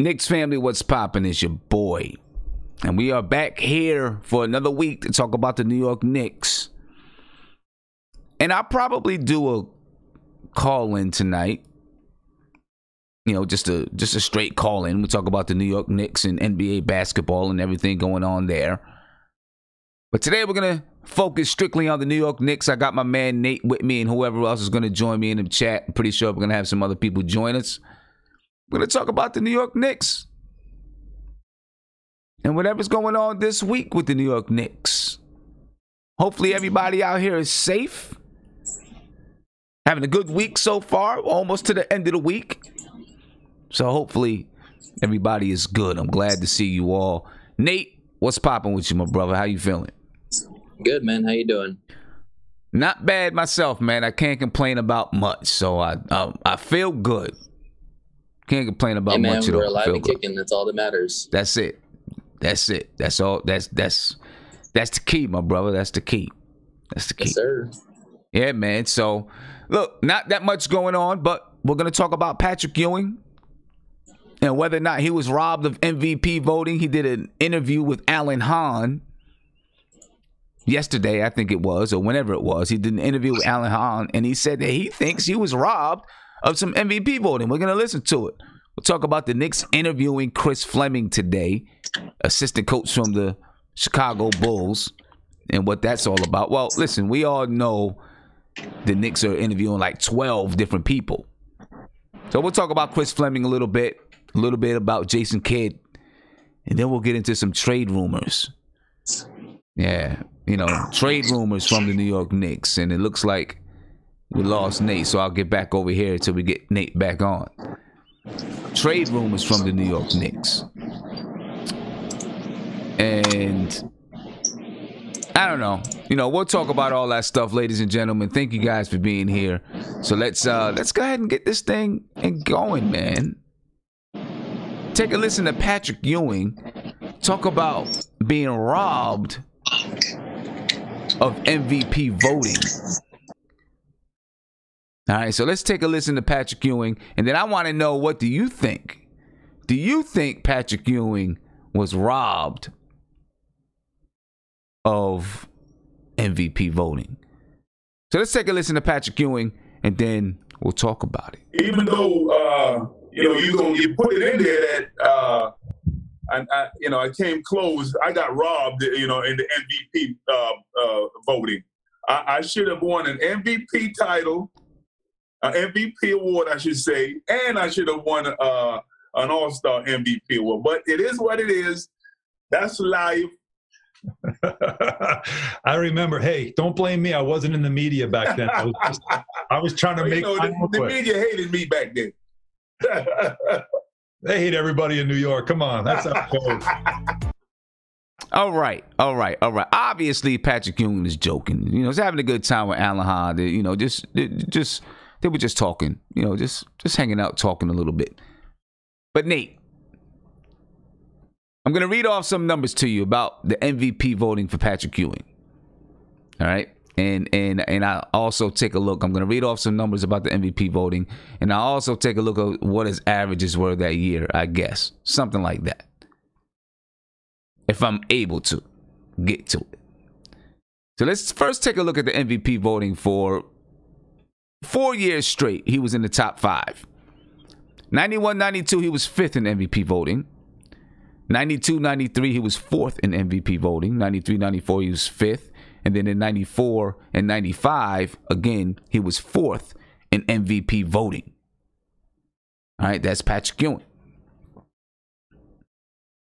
Knicks family, what's poppin'? Is your boy. And we are back here for another week to talk about the New York Knicks. And I'll probably do a call-in tonight. You know, just a straight call-in. We'll talk about the New York Knicks and NBA basketball and everything going on there. But today we're going to focus strictly on the New York Knicks. I got my man Nate with me and whoever else is going to join me in the chat. I'm pretty sure we're going to have some other people join us. We're going to talk about the New York Knicks and whatever's going on this week with the New York Knicks. Hopefully everybody out here is safe. Having a good week so far, almost to the end of the week. So hopefully everybody is good. I'm glad to see you all. Nate, what's popping with you, my brother? How you feeling? Good, man. How you doing? Not bad myself, man. I can't complain about much. So I feel good. Can't complain about much at all. We're alive and kicking. That's all that matters. That's it. That's it. That's all. That's the key, my brother. That's the key. That's the key. Yes, sir. Yeah, man. So, look, not that much going on, but we're going to talk about Patrick Ewing and whether or not he was robbed of MVP voting. He did an interview with Alan Hahn yesterday, I think it was, or whenever it was. He did an interview with Alan Hahn, and he said that he thinks he was robbed of some MVP voting. We're going to listen to it. We'll talk about the Knicks interviewing Chris Fleming today, assistant coach from the Chicago Bulls, and what that's all about. Well, listen, we all know the Knicks are interviewing like 12 different people. So we'll talk about Chris Fleming a little bit about Jason Kidd, and then we'll get into some trade rumors. Yeah, you know, trade rumors from the New York Knicks, and it looks like we lost Nate, so I'll get back over here until we get Nate back on. Trade rumors from the New York Knicks. And I don't know. You know, we'll talk about all that stuff, ladies and gentlemen. Thank you guys for being here. So let's go ahead and get this thing going, man. Take a listen to Patrick Ewing talk about being robbed of MVP voting. All right, so let's take a listen to Patrick Ewing, and then I want to know, what do you think? Do you think Patrick Ewing was robbed of MVP voting? So let's take a listen to Patrick Ewing, and then we'll talk about it. Even though you put it in there that I came close, I got robbed, in the MVP voting. I should have won an MVP title. An MVP award, I should say, and I should have won an All-Star MVP award. But it is what it is. That's life. I remember. Hey, don't blame me. I wasn't in the media back then. I was trying to make. The media hated me back then. They hate everybody in New York. Come on, that's how it goes. All right. Obviously, Patrick Ewing is joking. You know, he's having a good time with Alan Hahn. You know, they were just talking, just hanging out, talking a little bit. But Nate, I'm going to read off some numbers to you about the MVP voting for Patrick Ewing. All right? And I also take a look. I'm going to read off some numbers about the MVP voting, and I'll also take a look at what his averages were that year, I guess. Something like that. If I'm able to get to it. So let's first take a look at the MVP voting for 4 years straight. He was in the top 5. 91-92, he was 5th in MVP voting. 92-93, he was 4th in MVP voting. 93-94, he was 5th. And then in 94 and 95, again, he was 4th in MVP voting. All right, that's Patrick Ewing.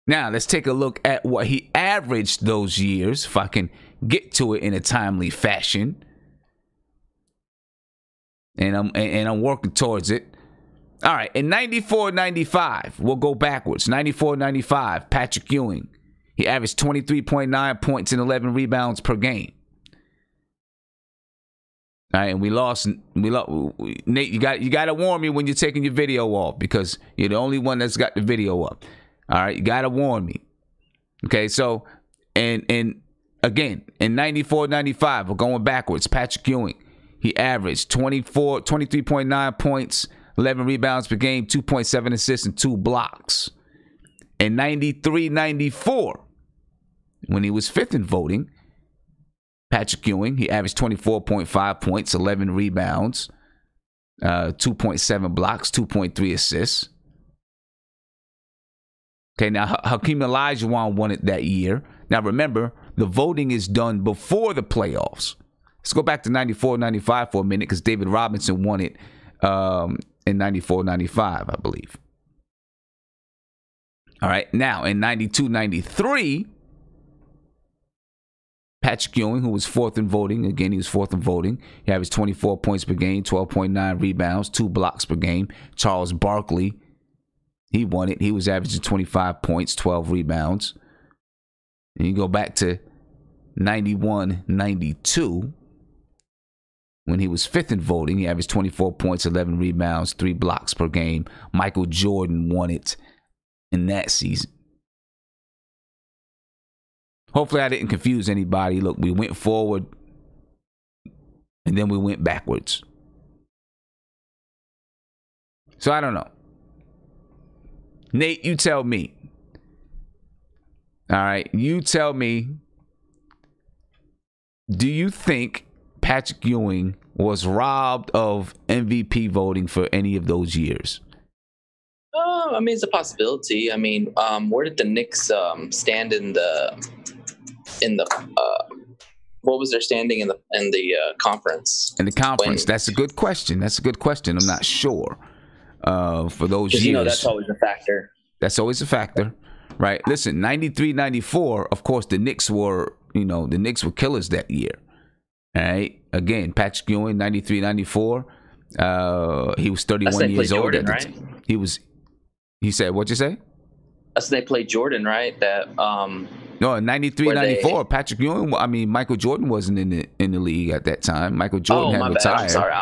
Now, let's take a look at what he averaged those years, if I can get to it in a timely fashion. And I'm working towards it. All right, in 94-95, we'll go backwards. 94-95, Patrick Ewing. He averaged 23.9 points and 11 rebounds per game. All right, and we lost. Nate, you got to warn me when you're taking your video off, because you're the only one that's got the video up. All right, you got to warn me. Okay, so, and again, in 94-95, we're going backwards. Patrick Ewing, he averaged 23.9 points, 11 rebounds per game, 2.7 assists, and 2 blocks. In 93-94, when he was 5th in voting, Patrick Ewing, he averaged 24.5 points, 11 rebounds, 2.7 blocks, 2.3 assists. Okay, now Hakeem Olajuwon won it that year. Now remember, the voting is done before the playoffs. Let's go back to 94-95 for a minute because David Robinson won it in 94-95, I believe. All right, now in 92-93, Patrick Ewing, who was 4th in voting, again, he was 4th in voting. He averaged 24 points per game, 12.9 rebounds, 2 blocks per game. Charles Barkley, he won it. He was averaging 25 points, 12 rebounds. And you go back to 91-92, when he was 5th in voting, he averaged 24 points, 11 rebounds, 3 blocks per game. Michael Jordan won it in that season. Hopefully I didn't confuse anybody. Look, we went forward and then we went backwards. So I don't know. Nate, you tell me. All right, you tell me. Do you think Patrick Ewing was robbed of MVP voting for any of those years? I mean, it's a possibility. I mean, where did the Knicks stand in the what was their standing in the conference? In the conference, that's a good question. I'm not sure. For those years, that's always a factor. That's always a factor, right? Listen, 93-94. Of course, the Knicks were killers that year. All right. Again, Patrick Ewing, 93-94. He was 31 years old at the time. He said, what'd you say? That's when they played Jordan, right? That no, in 93-94, Patrick Ewing. I mean, Michael Jordan wasn't in the league at that time. Michael Jordan had retired. I'm sorry,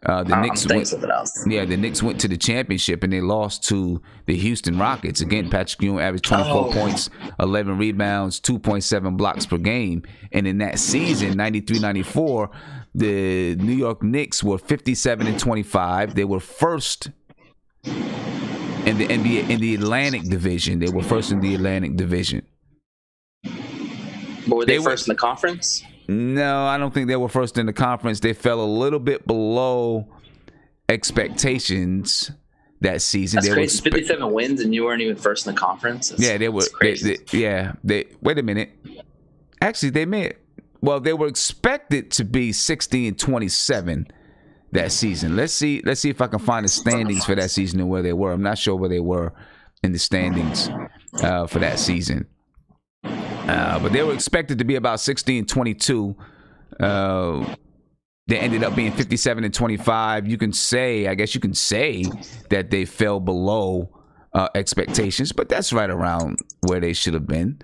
the Knicks went. Something else. Yeah, the Knicks went to the championship and they lost to the Houston Rockets. Again, Patrick Ewing averaged 24 points, 11 rebounds, 2.7 blocks per game. And in that season, 93-94, the New York Knicks were 57-25. They were first in the NBA in the Atlantic Division. They were first in the Atlantic Division. But were they first in the conference? No, I don't think they were first in the conference. They fell a little bit below expectations that season. That's crazy. 57 wins and you weren't even first in the conference. They were. Wait a minute. Actually, they were expected to be 60-27 that season. Let's see if I can find the standings for that season and where they were. I'm not sure where they were in the standings for that season. But they were expected to be about 16-22. They ended up being 57-25. I guess you can say that they fell below expectations, but that's right around where they should have been.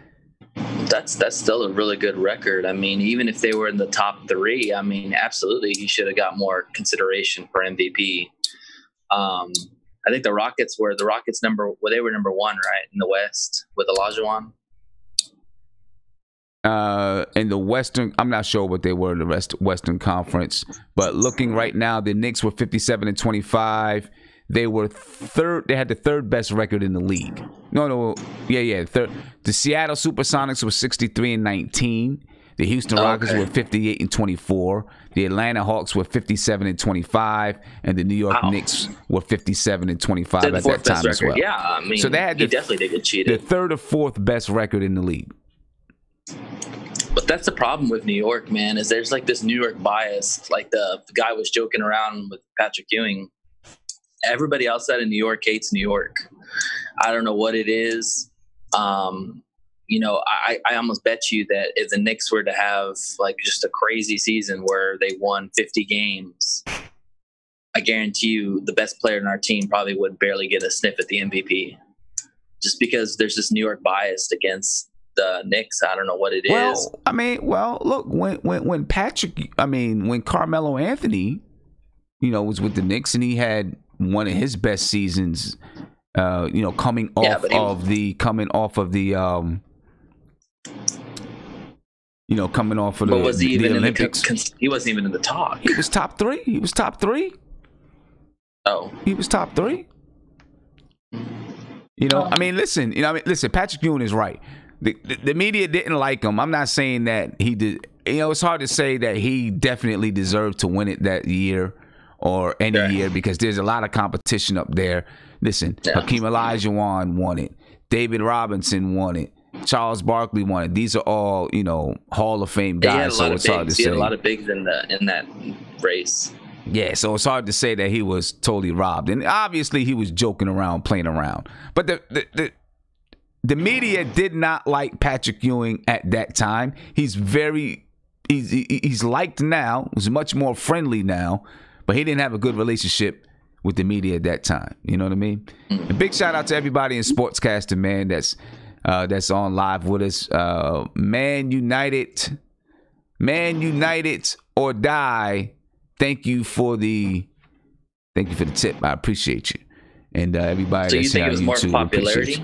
That's still a really good record. I mean, even if they were in the top 3, I mean, absolutely, he should have got more consideration for MVP. I think the Rockets were number 1, right, in the West with Olajuwon. In the Western, I'm not sure what they were in the Western Conference, but looking right now, the Knicks were 57-25. They were third. They had the 3rd best record in the league. Third. The Seattle Supersonics were 63-19. The Houston Rockets were 58-24. The Atlanta Hawks were 57-25, and the New York Knicks were 57-25 at that time as well. Yeah, I mean, so they had definitely did get cheated. The 3rd or 4th best record in the league. But that's the problem with New York, man, is there's like this New York bias. Like the guy was joking around with Patrick Ewing. Everybody outside of New York hates New York. I don't know what it is. I almost bet you that if the Knicks were to have like just a crazy season where they won 50 games, I guarantee you the best player in our team probably would barely get a sniff at the MVP. Just because there's this New York bias against the Knicks. I don't know what it is. Look, when Carmelo Anthony, was with the Knicks and he had one of his best seasons, coming off of the Olympics. He wasn't even in the talk. He was top 3. Oh, He was top 3. You know, I mean, listen. Patrick Ewing is right. The media didn't like him. I'm not saying that he did. You know, it's hard to say that he definitely deserved to win it that year or any year because there's a lot of competition up there. Listen, Hakeem Olajuwon won it. David Robinson won it. Charles Barkley won it. These are all, you know, Hall of Fame guys. So it's hard to say. He had a lot of bigs in that race. Yeah, so it's hard to say that he was totally robbed. And obviously he was joking around, playing around. But the media did not like Patrick Ewing at that time. He's liked now. He's much more friendly now. But he didn't have a good relationship with the media at that time. You know what I mean? A big shout out to everybody in Sportscasting, man, that's on live with us. Man United or die. Thank you for the tip. I appreciate you. And everybody. So you think it was more popularity?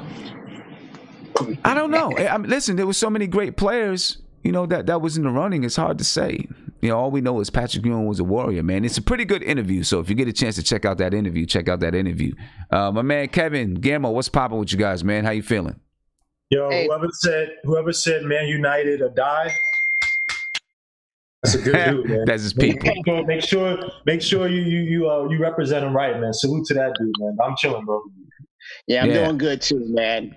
I don't know. I mean, listen, there were so many great players, you know, that was in the running. It's hard to say. You know, all we know is Patrick Ewing was a warrior, man. It's a pretty good interview. So if you get a chance to check out that interview, check out that interview. My man Kevin Guillermo, what's popping with you guys, man? How you feeling? Yo, whoever said Man United or die, that's a good dude, man. That's his people. Make sure you represent him right, man. Salute to that dude, man. I'm chilling, bro. Yeah, I'm doing good too, man.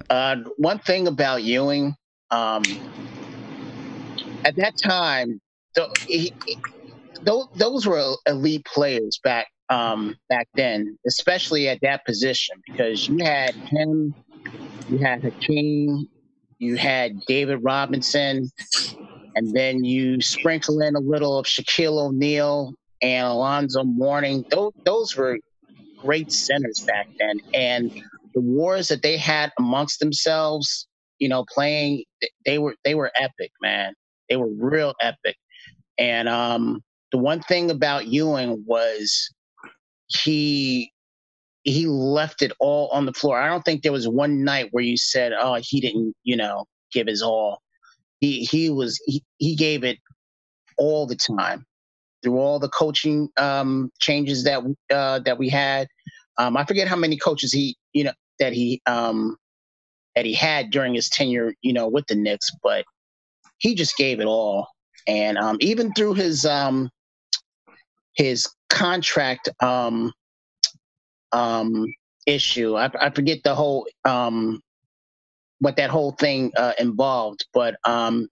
One thing about Ewing, at that time, those were elite players back then, especially at that position, because you had him, you had Hakeem, you had David Robinson, and then you sprinkle in a little of Shaquille O'Neal and Alonzo Mourning. Those were great centers back then, and the wars that they had amongst themselves, you know, playing, they were epic, man. They were real epic. And the one thing about Ewing was he left it all on the floor. I don't think there was one night where you said, "Oh, he didn't, you know, give his all." He gave it all the time through all the coaching changes that we had. I forget how many coaches that he had during his tenure, you know, with the Knicks, but he just gave it all. And even through his contract issue, I forget the whole what that whole thing involved, but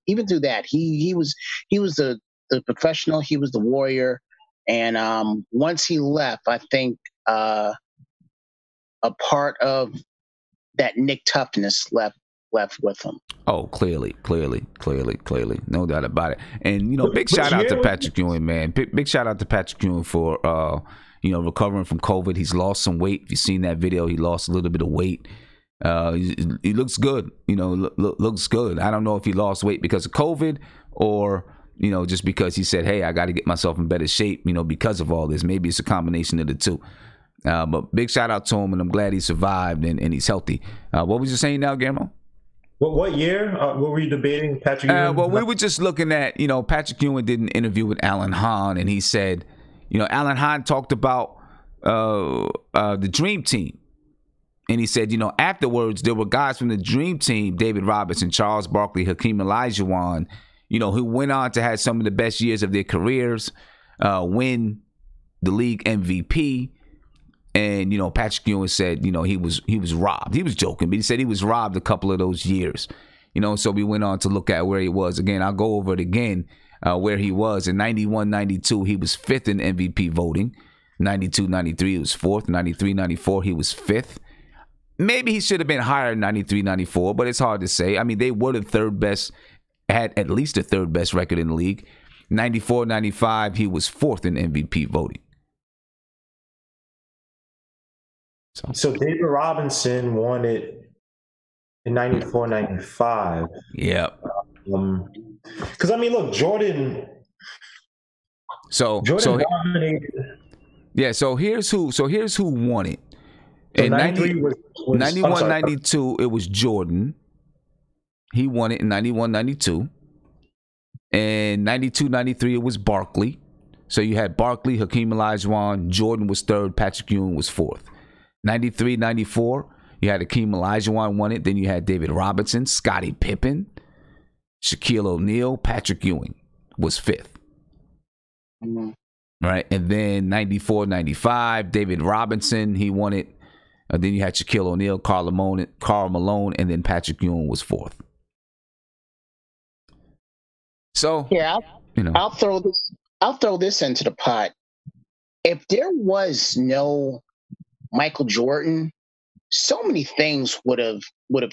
even through that, he was the professional, he was the warrior, and once he left, I think a part of that Nick toughness left with him. Oh, clearly, no doubt about it. And you know, big shout out to Patrick Ewing, man. Big shout out to Patrick Ewing for you know, recovering from COVID. He's lost some weight. If you've seen that video, he lost a little bit of weight. He looks good. You know, looks good. I don't know if he lost weight because of COVID or, you know, just because he said, "Hey, I got to get myself in better shape," you know, because of all this. Maybe it's a combination of the two. But big shout out to him, and I'm glad he survived and he's healthy. What was you saying now, Guillermo? What year? What were you debating, Patrick Ewing? Well, we were just looking at, you know, Patrick Ewing did an interview with Alan Hahn, and he said, you know, Alan Hahn talked about the Dream Team. And he said, you know, afterwards, there were guys from the Dream Team, David Robinson, Charles Barkley, Hakeem Olajuwon, you know, who went on to have some of the best years of their careers, win the league MVP. And, you know, Patrick Ewing said, you know, he was robbed. He was joking, but he said he was robbed a couple of those years. You know, so we went on to look at where he was. Again, I'll go over it again, where he was. In 91-92, he was 5th in MVP voting. 92-93, he was 4th. 93-94, he was 5th. Maybe he should have been higher in 93-94, but it's hard to say. I mean, they were the third best, had at least the third best record in the league. 94-95, he was 4th in MVP voting. So David Robinson won it in 94-95. Yeah. Because I mean, look, Jordan dominated. Yeah. So here's who won it. So In 91-92, it was Jordan. He won it in 91-92. And 92-93, it was Barkley. So you had Barkley, Hakeem Olajuwon, Jordan was third, Patrick Ewing was fourth. 93, 94, you had Hakeem Olajuwon won it. Then you had David Robinson, Scottie Pippen, Shaquille O'Neal, Patrick Ewing was fifth. Mm-hmm. Right, and then 94, 95, David Robinson, he won it. And then you had Shaquille O'Neal, Karl Malone, and then Patrick Ewing was fourth. So yeah, I'll throw this into the pot. If there was no Michael Jordan, so many things would have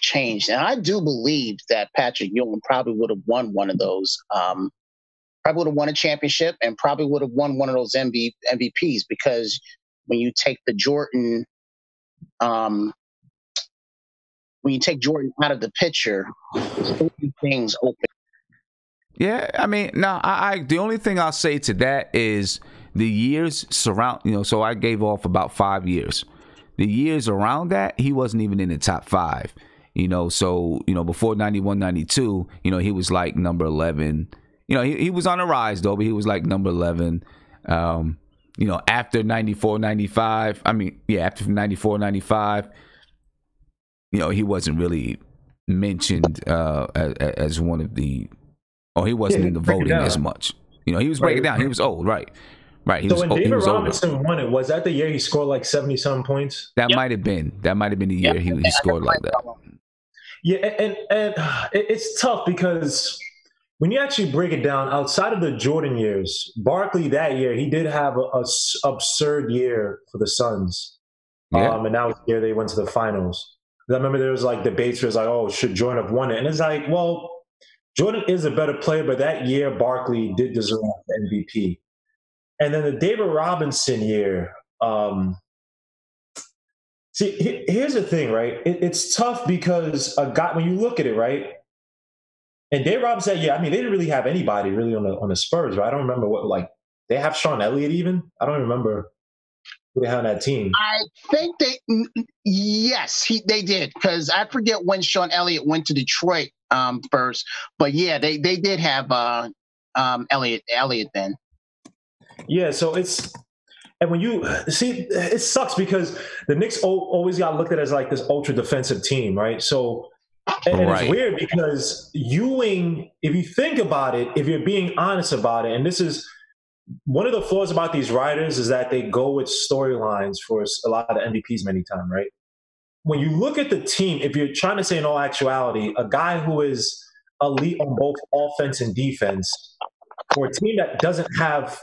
changed, and I do believe that Patrick Ewing probably would have won one of those. Probably would have won a championship and probably would have won one of those MVPs, because when you take the Jordan, when you take Jordan out of the picture, so many things open. Yeah, I mean, no, the only thing I'll say to that is the years surround, so I gave off about 5 years. The years around that, he wasn't even in the top 5, so, before 91, 92, he was like number 11. He was on the rise, though, but he was like number 11. After 94, 95, after 94, 95, he wasn't really mentioned as one of the, he wasn't in the voting as much. He was breaking down. He was old, right. Right. So when David Robinson won it, was that the year he scored like 70-some points? That might have been. That might have been the year he scored like that. Yeah, and it's tough because when you actually break it down, outside of the Jordan years, Barkley that year, he did have a absurd year for the Suns. Yeah. And that was the year they went to the finals. I remember there was like debates where it was like, oh, should Jordan have won it? And it's like, well, Jordan is a better player, but that year Barkley did deserve the MVP. And then the David Robinson year, here's the thing, right? It's tough because a guy, when you look at it, right? And David Robinson, they didn't really have anybody really on the Spurs, right? I don't remember they have Sean Elliott even? I don't remember who they had on that team. I think they did, because I forget when Sean Elliott went to Detroit first. But yeah, they did have Elliott then. Yeah, so and when you see, it sucks because the Knicks always got looked at as like this ultra defensive team, right? So, and it's weird because Ewing, if you think about it, if you're being honest about it, and this is one of the flaws about these writers is that they go with storylines for a lot of the MVPs many times, right? When you look at the team, if you're trying to say in all actuality, a guy who is elite on both offense and defense, for a team that doesn't have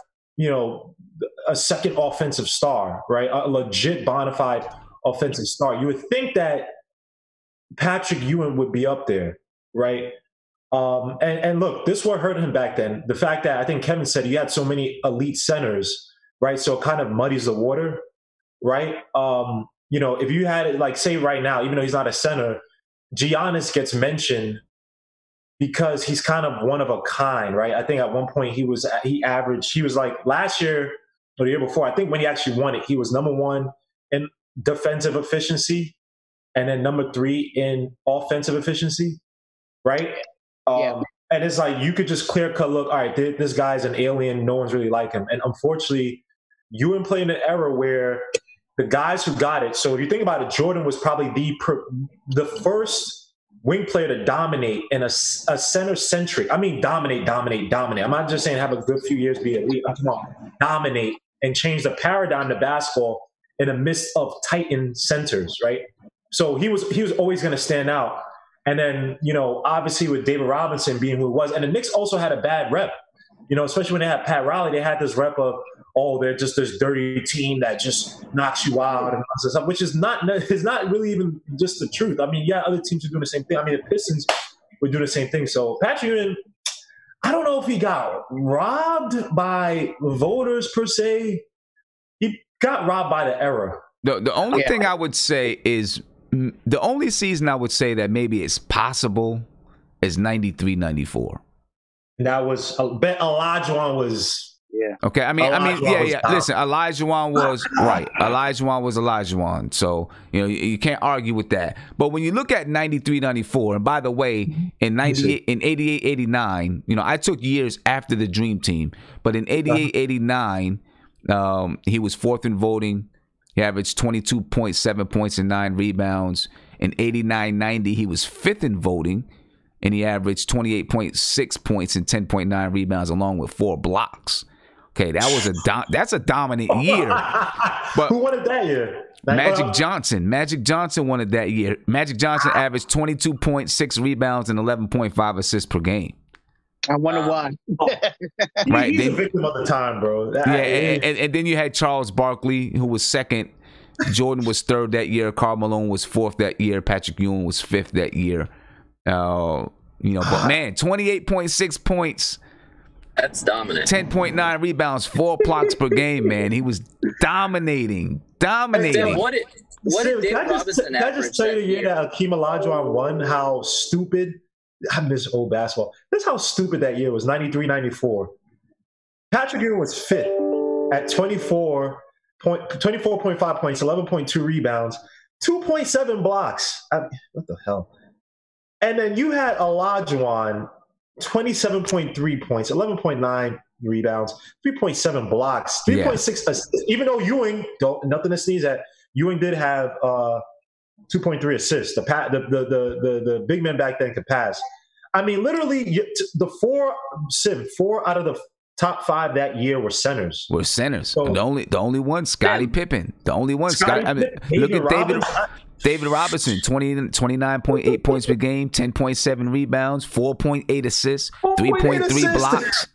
a second offensive star, right? A legit bona fide offensive star. You would think that Patrick Ewing would be up there, right? And look, this what hurt him back then. The fact that I think Kevin said he had so many elite centers, right? So it kind of muddies the water, right? If you had it like, say right now, even though he's not a center, Giannis gets mentioned because he's kind of one of a kind, right? I think at one point he was like last year or the year before, I think when he actually won it, he was number 1 in defensive efficiency and then number 3 in offensive efficiency, right? And it's like you could just clear cut look, all right, this guy's an alien, no one's really like him. And unfortunately, Ewing played in an era where the guys who got it, so if you think about it, Jordan was probably the first wing player to dominate in a center-centric. I mean, dominate. I'm not just saying have a good few years, be elite. I'm talking about dominate and change the paradigm to basketball in the midst of Titan centers, right? So he was always going to stand out. And then, obviously with David Robinson being who he was, and the Knicks also had a bad rep, especially when they had Pat Riley, they had this rep of, they're just this dirty team that just knocks you out and stuff, which is not really even just the truth. I mean, yeah, other teams are doing the same thing. I mean, the Pistons were doing the same thing. So Patrick Ewing, I don't know if he got robbed by voters per se. He got robbed by the era. The only thing I would say is the only season I would say that maybe it's possible is 93, 94. That was Olajuwon was Yeah. Okay, I mean, Olajuwon was Listen, Olajuwon was right. Olajuwon was Olajuwon. So, you can't argue with that. But when you look at 93, 94, and by the way, in 98, in 88, 89, I took years after the Dream Team. But in 88, 89, he was fourth in voting. He averaged 22.7 points and 9 rebounds. In 89, 90, he was fifth in voting, and he averaged 28.6 points and 10.9 rebounds, along with 4 blocks. Okay, that's a dominant year. But who won it that year? Magic Johnson. Magic Johnson won it that year. Magic Johnson averaged 22.6 rebounds and 11.5 assists per game. I wonder why. Right, he's a victim of the time, bro. And then you had Charles Barkley, who was second. Jordan was third that year. Karl Malone was fourth that year. Patrick Ewing was fifth that year. But man, 28.6 points. That's dominant. 10.9 rebounds, 4 blocks per game, man. He was dominating. What did David Robinson Can I just tell you the year that Hakeem Olajuwon won, how stupid – I miss old basketball. This is how stupid that year was, 93, 94. Patrick Ewing was fifth at 24.5 points, 11.2 rebounds, 2.7 blocks. What the hell? And then you had Olajuwon – 27.3 points, 11.9 rebounds, 3.7 blocks, 3.6 assists. Even though Ewing, nothing to sneeze at, Ewing did have 2.3 assists. The big man back then could pass. I mean, literally, the four out of the top 5 that year were centers. So, the only one, Scottie Pippen. The only one, Scottie. I mean, look at David Robinson, 29.8 points per game, 10.7 rebounds, 4.8 assists, 3.3 blocks.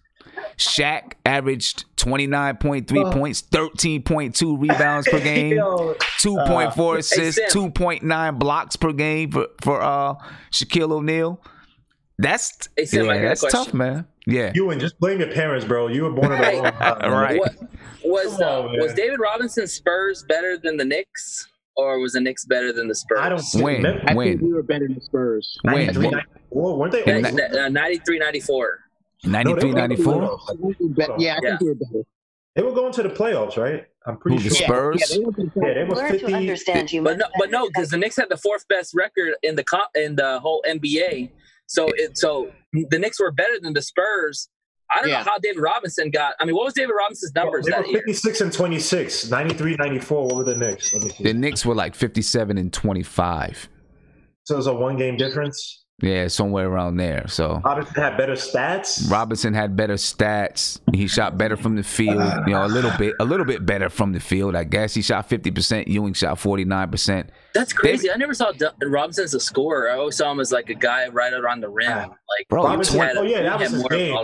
Shaq averaged 29.3 points, 13.2 rebounds per game, 2.4 assists, 2.9 blocks per game for Shaquille O'Neal. That's tough, man. Yeah. Ewing, just blame your parents, bro. You were born at the wrong time. Right. Was David Robinson's Spurs better than the Knicks? Or was the Knicks better than the Spurs? I don't think. I think we were better than the Spurs. 93, 94, weren't they? 93, 94. 93, 94? Yeah, I think we were better. They were going to the playoffs, right? I'm pretty sure. The Spurs? They were 50. To understand you, but no, because the Knicks had the 4th best record in the whole NBA. So the Knicks were better than the Spurs. I don't know how David Robinson got. I mean, what was David Robinson's numbers they that were year? 56 and 26, 93, 94. What were the Knicks? The Knicks were like 57 and 25. So it was a 1-game difference? Yeah, somewhere around there. So Robinson had better stats. He shot better from the field. A little bit better from the field. I guess he shot 50%. Ewing shot 49%. That's crazy. I never saw Robinson as a scorer. I always saw him as like a guy right around the rim. Like, bro, that was his game.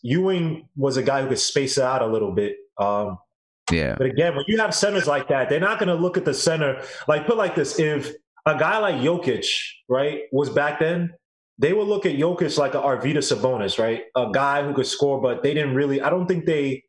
Ewing was a guy who could space it out a little bit. Yeah. But again, when you have centers like that, they're not going to look at the center. Like, put like this: if a guy like Jokic, right, was back then, they would look at Jokic like an Arvydas Sabonis, right? A guy who could score, but they didn't really – I don't think they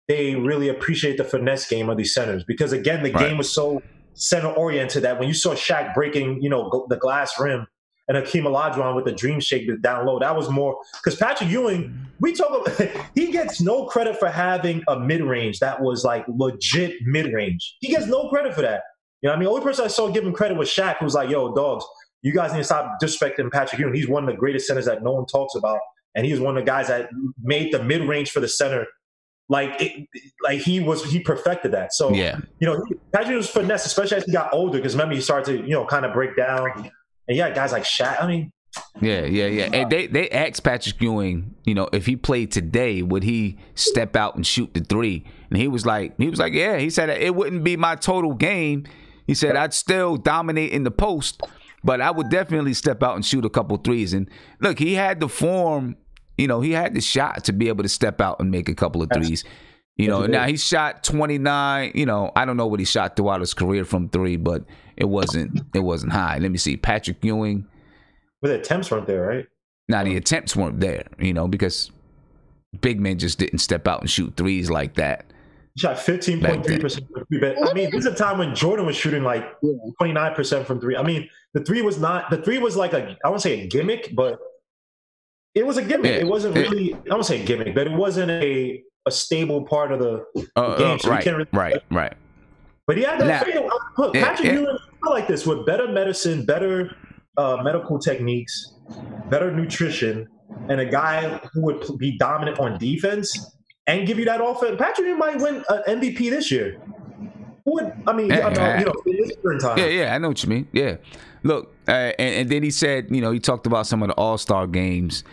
really appreciate the finesse game of these centers because, again, the game was so center-oriented that when you saw Shaq breaking, the glass rim and Hakeem Olajuwon with the dream shake down low, that was more – because Patrick Ewing, we talk about – he gets no credit for having a mid-range that was like legit mid-range. He gets no credit for that. The only person I saw give him credit was Shaq, who was like, yo, dogs, you guys need to stop disrespecting Patrick Ewing. He's one of the greatest centers that no one talks about. And he was one of the guys that made the mid-range for the center. He perfected that. So, Patrick Ewing was finesse, especially as he got older, because remember, he started to, kind of break down. And guys like Shaq, Yeah. And they asked Patrick Ewing, if he played today, would he step out and shoot the 3? And he was like, yeah. He said it wouldn't be my total game. He said I'd still dominate in the post, but I would definitely step out and shoot a couple 3s. And look, he had the form, he had the shot to be able to step out and make a couple of 3s. Now he shot 29. I don't know what he shot throughout his career from 3, but it wasn't high. Let me see, Patrick Ewing. But the attempts weren't there, right? Now the attempts weren't there, because big men just didn't step out and shoot 3s like that. He shot 15.3% from 3. But this is a time when Jordan was shooting like 29% from 3. The 3 was like I won't say a gimmick, but it was a gimmick. It wasn't really, I won't say a gimmick, but it wasn't a a stable part of the game. So right. But he had that look, Patrick Ewing like this with better medicine, better medical techniques, better nutrition, and a guy who would be dominant on defense and give you that offense. Patrick Ewing might win an MVP this year. In this springtime. Yeah, I know what you mean. Yeah. Look, and then he said, he talked about some of the All-Star games.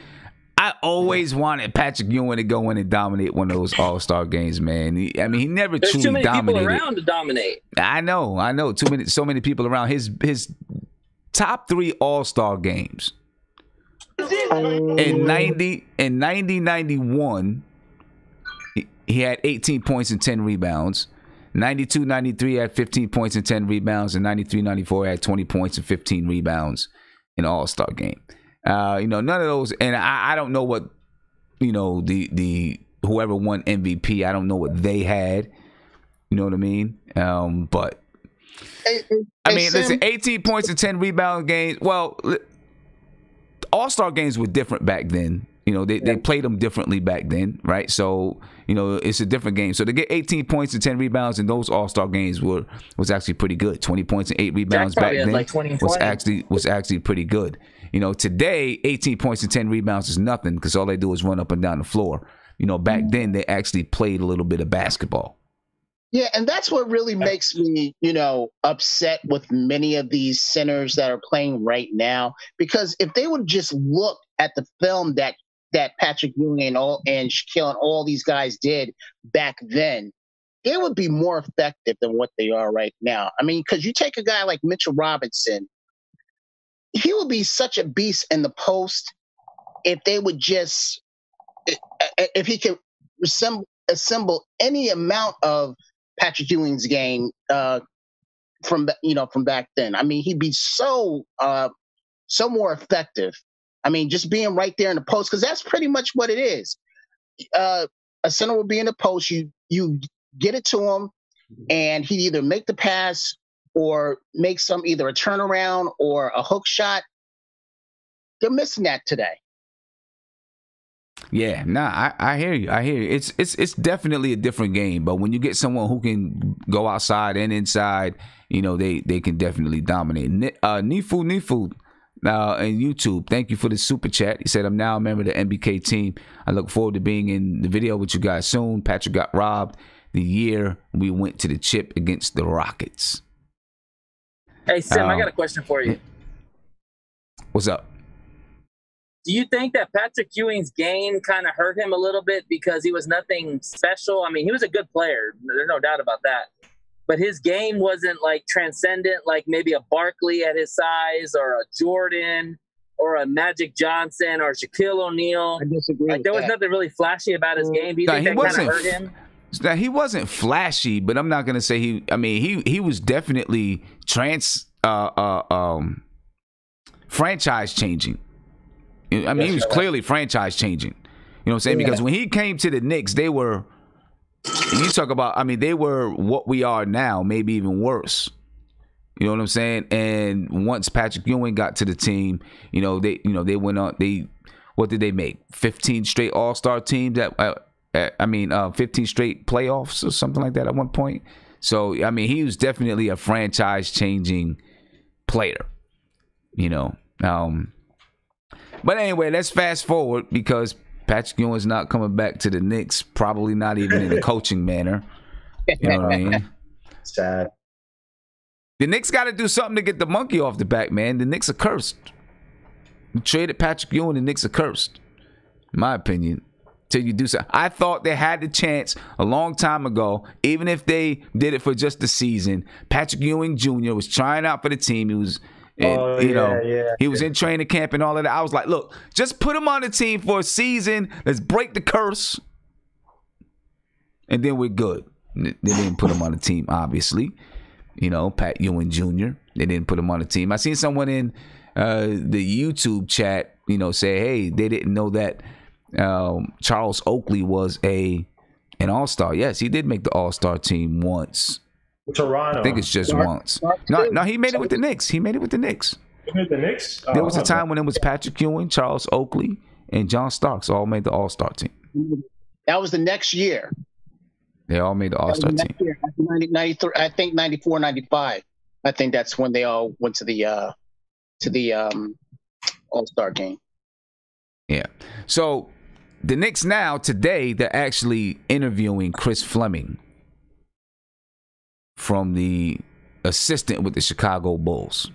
I always wanted Patrick Ewing to go in and dominate one of those All-Star games, man. He never There's truly dominated. There's too many people around to dominate. I know. So many people around. His top 3 All-Star games in 91, he had 18 points and 10 rebounds. 92-93 had 15 points and 10 rebounds, and 93-94 had 20 points and 15 rebounds in All-Star game. None of those, and I don't know what, the whoever won MVP, I don't know what they had. You know what I mean? But listen, 18 points and 10 rebound games. Well, All-Star games were different back then. They played them differently back then, right? So, it's a different game. So to get 18 points and 10 rebounds in those All-Star games was actually pretty good. 20 points and 8 rebounds back then was actually pretty good. Today, 18 points and 10 rebounds is nothing because all they do is run up and down the floor. Back then they actually played a little bit of basketball. Yeah, and that's what really makes me, upset with many of these centers that are playing right now. Because if they would just look at the film that Patrick Ewing and Shaquille and all these guys did back then, they would be more effective than what they are right now. Because you take a guy like Mitchell Robinson, he would be such a beast in the post if they would just, if he could assemble any amount of Patrick Ewing's game from back then. He'd be so more effective. Just being right there in the post, because that's pretty much what it is. A center will be in the post. You get it to him, and he'd either make the pass or make either a turnaround or a hook shot. They're missing that today. Yeah, I hear you. It's definitely a different game. But when you get someone who can go outside and inside, they can definitely dominate. Nifu. And YouTube, thank you for the super chat. He said, I'm now a member of the NBK team. I look forward to being in the video with you guys soon. Patrick got robbed the year we went to the chip against the Rockets. Hey, Sim, I got a question for you. What's up? Do you think that Patrick Ewing's game kind of hurt him a little bit because he was nothing special? He was a good player. There's no doubt about that. But his game wasn't transcendent, like maybe a Barkley at his size or a Jordan or a Magic Johnson or Shaquille O'Neal. I disagree. There was nothing really flashy about his game. Do you think that kind of hurt him? Now, he wasn't flashy, but I'm not going to say he was definitely franchise changing. He was clearly franchise changing. You know what I'm saying? Yeah. Because when he came to the Knicks, they were, you talk about, they were what we are now, maybe even worse. You know what I'm saying? And once Patrick Ewing got to the team, they went on. What did they make? 15 straight All-Star teams. 15 straight playoffs or something like that at one point. So he was definitely a franchise-changing player. But anyway, let's fast forward because Patrick Ewing's not coming back to the Knicks. Probably not even in a coaching manner. You know what I mean? Sad. The Knicks got to do something to get the monkey off the back, man. The Knicks are cursed. You traded Patrick Ewing, the Knicks are cursed. In my opinion. Till you do so. I thought they had the chance a long time ago, even if they did it for just the season. Patrick Ewing Jr. was trying out for the team. He was, he was in training camp and all of that. I was like, look, just put him on the team for a season. Let's break the curse. And then we're good. They didn't put him on the team, obviously. Pat Ewing Jr. They didn't put him on the team. I seen someone in the YouTube chat, say, hey, they didn't know that Charles Oakley was an All-Star. Yes, he did make the All-Star team once. Toronto. I think it's just once. No, he made it with the Knicks. He made it with the Knicks. He made the Knicks? There was a time when it was Patrick Ewing, Charles Oakley, and John Starks all made the All-Star team. That was the next year. They all made the All-Star team. Year, 93, I think 94, 95. I think that's when they all went to the All-Star game. Yeah. So the Knicks now, today, they're actually interviewing Chris Fleming from the assistant with the Chicago Bulls.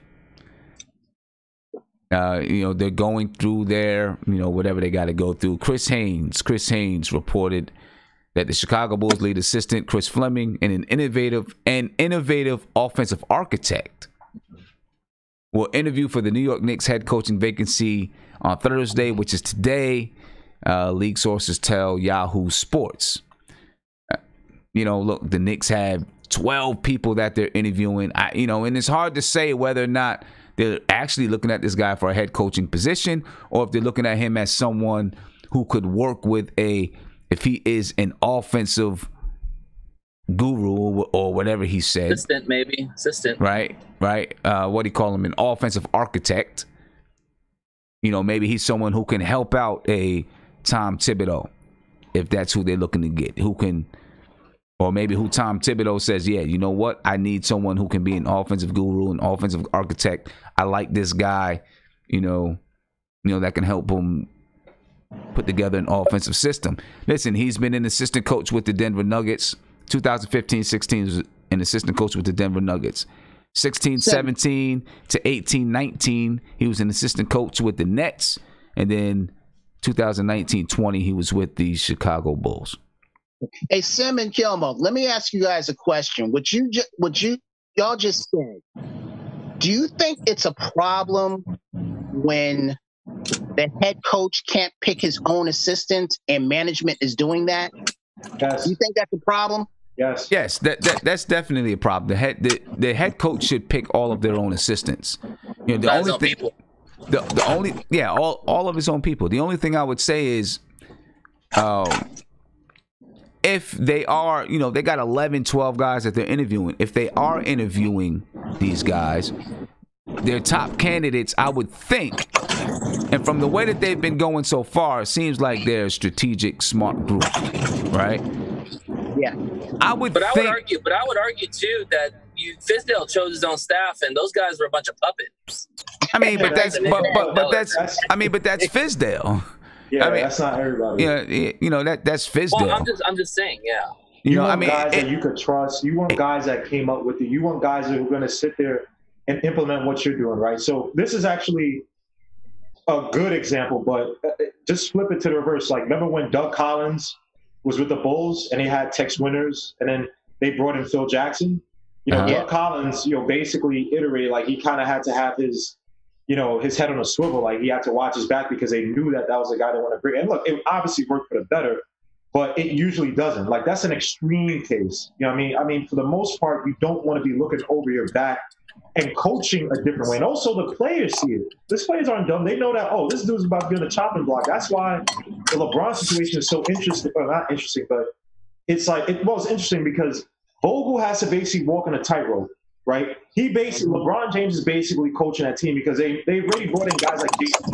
They're going through their, whatever they got to go through. Chris Haynes reported that the Chicago Bulls lead assistant Chris Fleming and an innovative offensive architect will interview for the New York Knicks head coaching vacancy on Thursday, which is today. League sources tell Yahoo Sports. Look, the Knicks have 12 people that they're interviewing. And it's hard to say whether or not they're actually looking at this guy for a head coaching position or if they're looking at him as someone who could work with if he is an offensive guru or whatever he said. Assistant. Right. What do you call him? An offensive architect. Maybe he's someone who can help out a Tom Thibodeau, if that's who they're looking to get. Or maybe who Tom Thibodeau says, yeah, you know what? I need someone who can be an offensive guru, an offensive architect. I like this guy, that can help him put together an offensive system. Listen, he's been an assistant coach with the Denver Nuggets. 2015-16 was an assistant coach with the Denver Nuggets. 16-17 to 18-19, he was an assistant coach with the Nets. And then 2019-20, he was with the Chicago Bulls. Hey, Sim and Gilmo, let me ask you guys a question. What y'all just said, do you think it's a problem when the head coach can't pick his own assistants and management is doing that? Yes. Do you think that's a problem? Yes. Yes, that's definitely a problem. The head coach should pick all of their own assistants. The only thing, people. All of his own people. The only thing I would say is, if they are, they got 11, 12 guys that they're interviewing. If they are interviewing these guys, their top candidates, I would think, and from the way that they've been going so far, it seems like they're a strategic, smart group, right? Yeah. I would argue too that Fizdale chose his own staff, and those guys were a bunch of puppets. I mean, but that's Fizdale. Yeah, that's not everybody. That's Fizdale. Well, I'm just saying, yeah. You want guys that you could trust. You want guys that came up with it. You want guys that are going to sit there and implement what you're doing, right? So this is actually a good example, but just flip it to the reverse. Like, remember when Doug Collins was with the Bulls and he had Tex Winters, and then they brought in Phil Jackson? Doug Collins, basically iterated, like, he kind of had to have his head on a swivel. Like, he had to watch his back because they knew that was the guy they want to bring. And look, it obviously worked for the better, but it usually doesn't. Like, that's an extreme case. I mean, for the most part, you don't want to be looking over your back and coaching a different way. And also the players see it. These players aren't dumb. They know that, this dude's about to be on the chopping block. That's why the LeBron situation is so interesting. Well, not interesting, but it's interesting because Vogel has to basically walk on a tightrope, right? LeBron James is basically coaching that team because they already brought in guys like Jason,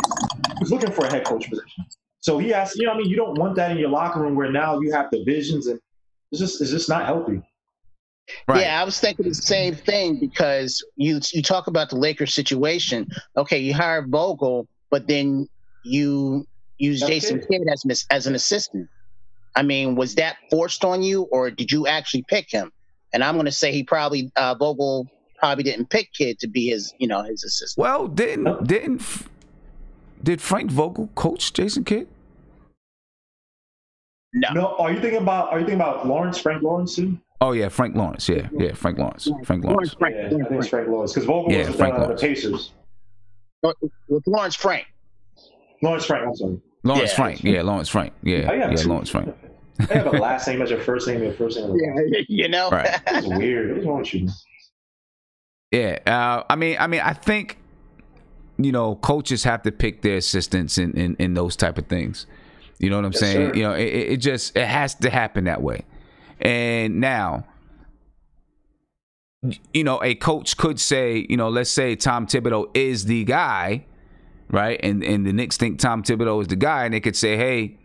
who's looking for a head coach position. So he has, you don't want that in your locker room where now you have divisions, and it's just not healthy. Right. Yeah, I was thinking the same thing because you talk about the Lakers situation. Okay, you hire Vogel, but then you use Jason Kidd as an assistant. I mean, was that forced on you, or did you actually pick him? And I'm going to say Vogel probably didn't pick Kidd to be his assistant. Well, did Frank Vogel coach Jason Kidd? No. Are you thinking about Frank Lawrence too? Oh yeah, Frank Lawrence. Yeah, Frank Lawrence. Frank Lawrence. I think it's Frank Lawrence because Vogel was with the Pacers. With Lawrence Frank. Lawrence Frank. I'm sorry. Lawrence Frank. Yeah, Lawrence Frank. Yeah, Lawrence Frank. I have a last name as your first name. Your first name. Right. It's weird. What's wrong with you? Yeah. I mean, I think coaches have to pick their assistants in those type of things. You know what I'm saying? Sir. It has to happen that way. And now, a coach could say, let's say Tom Thibodeau is the guy, right? And the Knicks think Tom Thibodeau is the guy, and they could say, hey,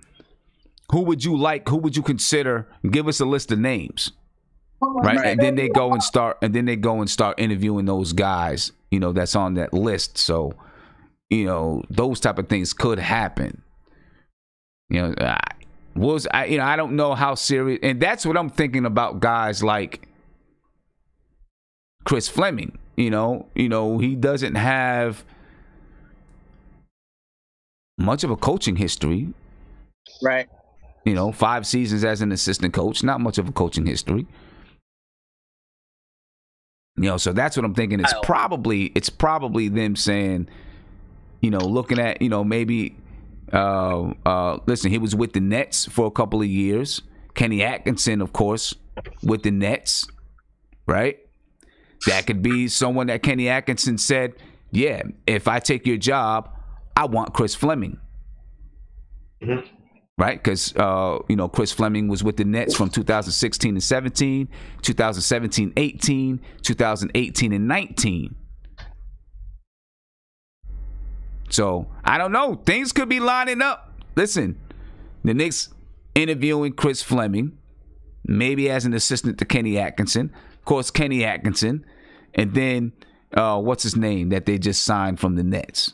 who would you like? Who would you consider? Give us a list of names, right? And then they go and start interviewing those guys, you know, that's on that list. So, you know, those type of things could happen. You know, I don't know how serious, and that's what I'm thinking about guys like Chris Fleming. You know, he doesn't have much of a coaching history. Right. You know, 5 seasons as an assistant coach, not much of a coaching history. You know, so that's what I'm thinking. It's probably them saying, you know, looking at, you know, maybe listen, he was with the Nets for a couple of years. Kenny Atkinson, of course, with the Nets, right? That could be someone that Kenny Atkinson said, yeah, if I take your job, I want Chris Fleming. Mm-hmm. Right? Because, you know, Chris Fleming was with the Nets from 2016 and 17, 2017, 18, 2018 and 19. So, I don't know. Things could be lining up. Listen, the Knicks interviewing Chris Fleming, maybe as an assistant to Kenny Atkinson. Of course, Kenny Atkinson. And then, what's his name that they just signed from the Nets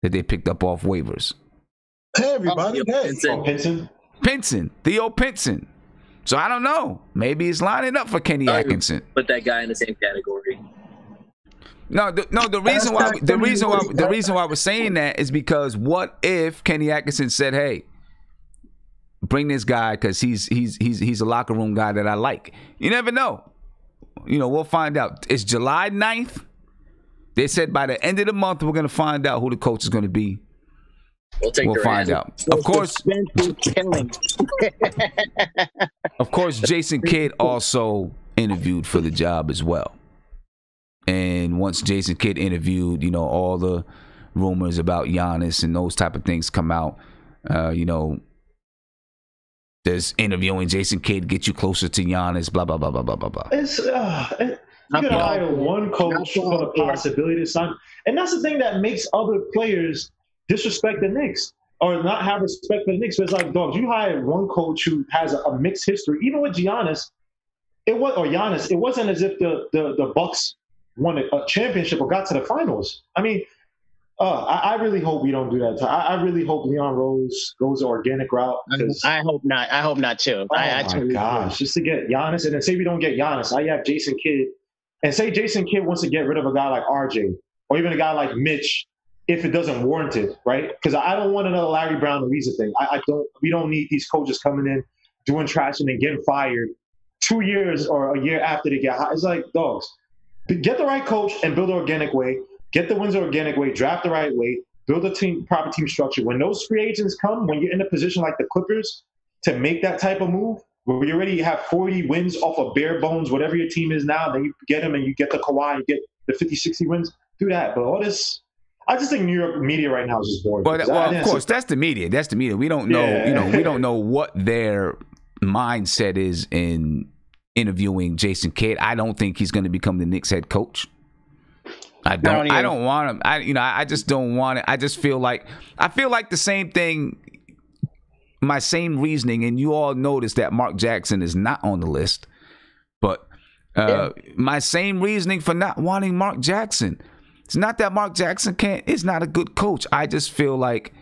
that they picked up off waivers? Hey, everybody. Pinson. Theo Pinson. So I don't know. Maybe it's lining up for Kenny Atkinson. Put that guy in the same category. The reason why we're saying that is because what if Kenny Atkinson said, "Hey, bring this guy because he's a locker room guy that I like." You never know. You know, we'll find out. It's July 9th. They said by the end of the month we're going to find out who the coach is going to be. We'll find out. Of course, Jason Kidd also interviewed for the job as well. And once Jason Kidd interviewed, you know, all the rumors about Giannis and those type of things come out. You know, does interviewing Jason Kidd get you closer to Giannis? Blah blah blah blah blah blah blah. You can hire one coach for the possibility to sign, and that's the thing that makes other players disrespect the Knicks or not have respect for the Knicks. But it's like, dogs, you hired one coach who has a mixed history. Even with Giannis, it wasn't as if the Bucks won a championship or got to the finals. I mean, I really hope we don't do that. I really hope Leon Rose goes the organic route. I hope not. I hope not too. Oh my gosh, just to get Giannis, and then say we don't get Giannis, I have Jason Kidd, and say Jason Kidd wants to get rid of a guy like RJ or even a guy like Mitch. If it doesn't warrant it, right? Because I don't want another Larry Brown Ariza thing. We don't need these coaches coming in, doing trash and then getting fired 2 years or a year after they get hot. It's like, dogs, get the right coach and build the organic way. Get the wins the organic way. Draft the right way. Build a proper team structure. When those free agents come, when you're in a position like the Clippers to make that type of move, where you already have 40 wins off of bare bones, whatever your team is now, then you get them and you get the Kawhi, you get the 50, 60 wins. Do that. But all this... I just think New York media right now is just boring. But of course, that's the media. That's the media. We don't know. Yeah. You know, we don't know what their mindset is in interviewing Jason Kidd. I don't think he's going to become the Knicks head coach. I don't want him. I just don't want it. I feel like the same thing. My same reasoning, and you all notice that Mark Jackson is not on the list. But my same reasoning for not wanting Mark Jackson. It's not that Mark Jackson is not a good coach. I just feel like,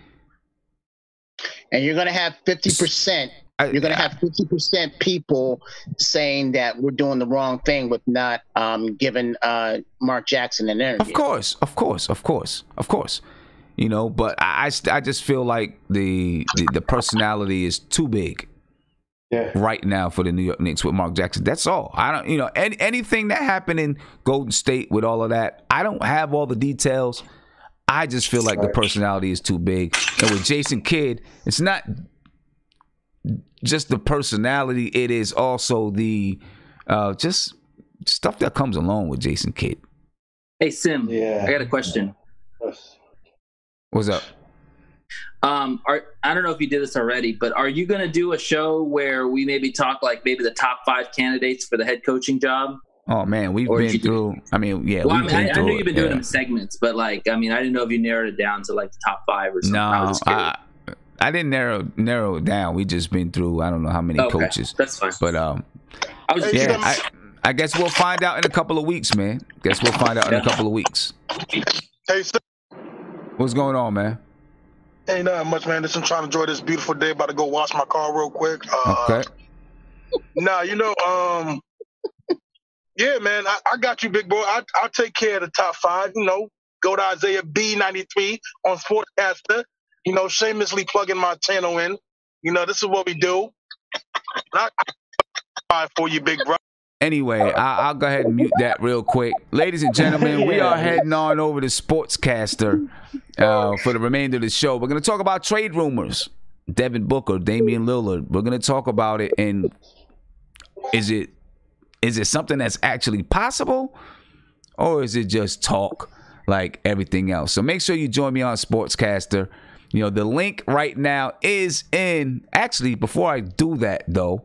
and you're going to have 50%. You're going to have 50% people saying that we're doing the wrong thing with not giving Mark Jackson an interview. Of course. You know, but I just feel like the personality is too big. Yeah. Right now for the New York Knicks with Mark Jackson. That's all. I don't, anything that happened in Golden State with all of that, I don't have all the details. I just feel like the personality is too big. And with Jason Kidd, it's not just the personality. It is also the just stuff that comes along with Jason Kidd. Hey, Sim, I got a question. What's up? I don't know if you did this already, but are you going to do a show where we maybe talk like maybe the top 5 candidates for the head coaching job? Oh man, we've been through. I mean, yeah. Well, I know you've been doing them segments, but like, I mean, I didn't know if you narrowed it down to like the top 5 or something. No, I didn't narrow it down. We just been through I don't know how many coaches. That's fine. But I guess we'll find out in a couple of weeks, man. Guess we'll find out in a couple of weeks. Hey, sir. What's going on, man? Ain't nothing much, man. Just I'm trying to enjoy this beautiful day. About to go wash my car real quick. Okay. Nah, yeah, man. I got you, big boy. I'll take care of the top 5. Go to Isaiah B93 on Sportscaster. Shamelessly plugging my channel in. This is what we do. For you, big bro. Anyway, I'll go ahead and mute that real quick. Ladies and gentlemen, we are heading on over to Sportscaster for the remainder of the show. We're going to talk about trade rumors. Devin Booker, Damian LIllard. We're going to talk about it. And is it something that's actually possible? Or is it just talk like everything else? So make sure you join me on Sportscaster. The link right now is in. Actually, before I do that, though,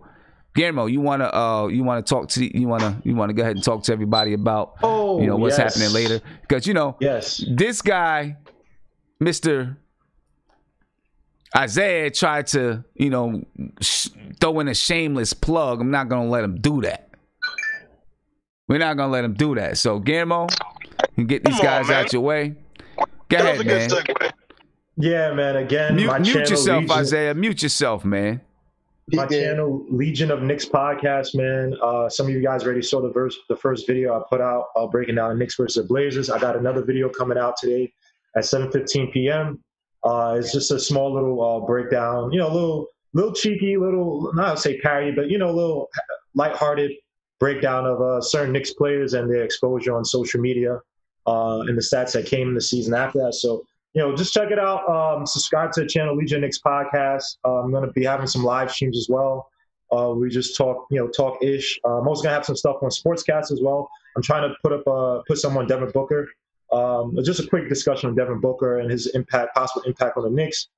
Guillermo, you wanna go ahead and talk to everybody about what's happening later, because this guy, Mr. Isaiah, tried to throw in a shameless plug. I'm not gonna let him do that. We're not gonna let him do that. So Guillermo, you get these guys out your way. Go ahead, man. Yeah, man. Again, mute yourself, Isaiah. Mute yourself, man. My channel, Legion of Knicks podcast, man. Some of you guys already saw the first video I put out breaking down the Knicks versus the Blazers. I got another video coming out today at 7:15 p.m. It's just a small little breakdown, a little cheeky, not to say parody, but a little lighthearted breakdown of certain Knicks players and their exposure on social media and the stats that came in the season after that. So, just check it out. Subscribe to the channel, Legion Knicks podcast. I'm going to be having some live streams as well. We just talk-ish. I'm also going to have some stuff on Sportscast as well. I'm trying to put some on Devin Booker. Just a quick discussion on Devin Booker and his possible impact on the Knicks,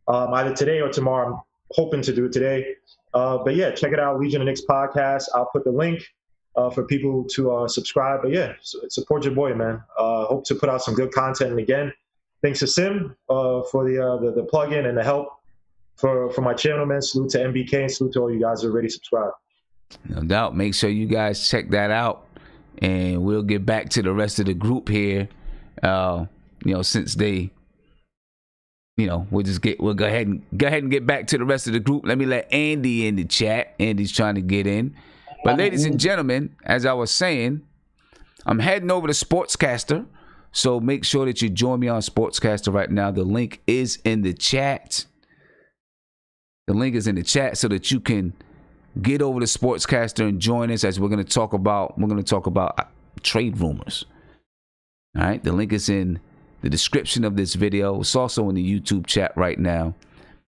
either today or tomorrow. I'm hoping to do it today. But yeah, check it out, Legion of Knicks podcast. I'll put the link for people to subscribe. But yeah, support your boy, man. Hope to put out some good content. And again, thanks to Sim for the plug-in and the help for my channel, man. Salute to NBK and salute to all you guys who are already subscribed. No doubt. Make sure you guys check that out. And we'll get back to the rest of the group here. Since they, we'll go ahead and get back to the rest of the group. Let me let Andy in the chat. Andy's trying to get in. But ladies and gentlemen, as I was saying, I'm heading over to Sportscaster. So make sure that you join me on Sportscaster right now. The link is in the chat. The link is in the chat so that you can get over to Sportscaster and join us as we're going to talk about trade rumors. All right, the link is in the description of this video. It's also in the YouTube chat right now.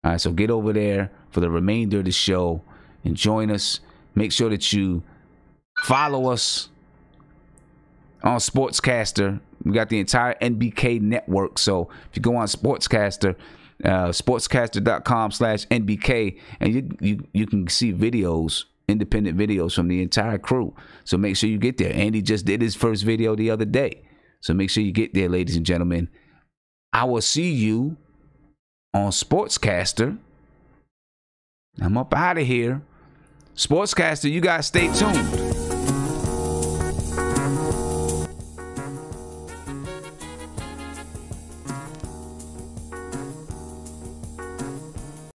All right, so get over there for the remainder of the show and join us. Make sure that you follow us on Sportscaster. We got the entire NBK network. So if you go on Sportscaster, sportscaster.com/NBK, and you can see videos, independent videos from the entire crew. So make sure you get there. Andy just did his first video the other day. So make sure you get there, ladies and gentlemen. I will see you on Sportscaster. I'm up out of here. Sportscaster, you guys stay tuned.